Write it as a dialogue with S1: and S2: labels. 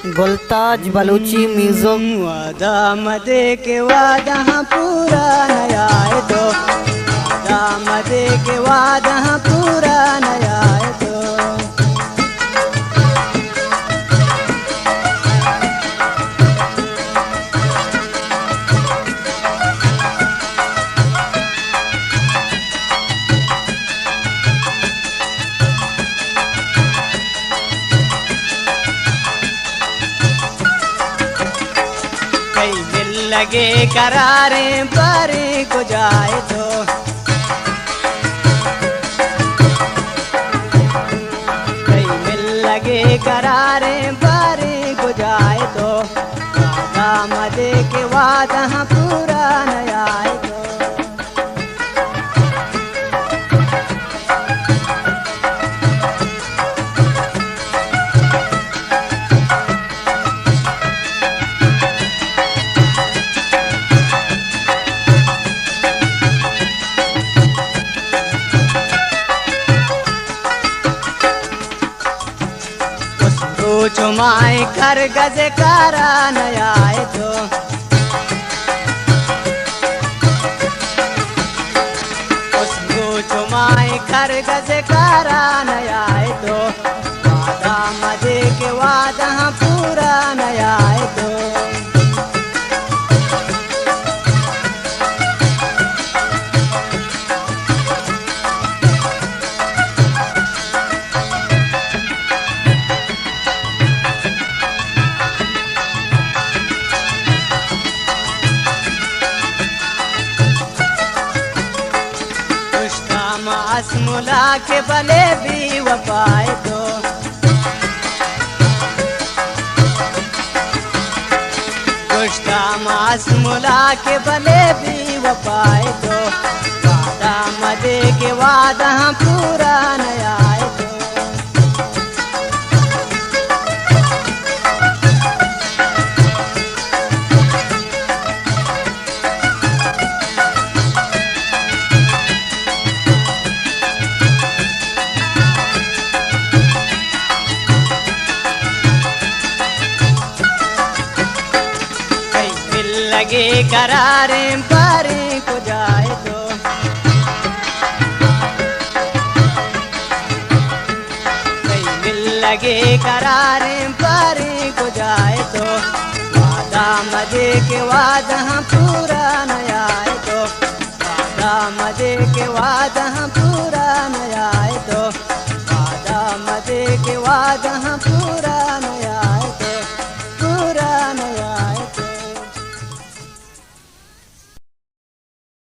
S1: गुलताज Balochi music.
S2: वादा मदे के वादा पूरा नया है तो, वादा मदे के वादा पूरा नया है तो। लगे करारे परे को जाए तो, कई मिल लगे करारे परे को जाए तो, वादा मदे के वादा पूरा नया है तो। चुमाए कर गज कारा नया है तो, उसको चुमाए कर गज कारा नया है तो, वादा मदे के वादा पूरा नया है तो। मुला के भले भी वफाए तो, गुश्ता मास मुला के भले भी वफाए तो, वादा मदे के वादा पूरा नया है तो। लगे करारे परे को जाए तो, कई मिल लगे करारे परे को जाए तो, वादा मदे के वादा पूरा नया है तो, वादा मदे के वादा पूरा नया है तो, वादा मदे के वादा पूरा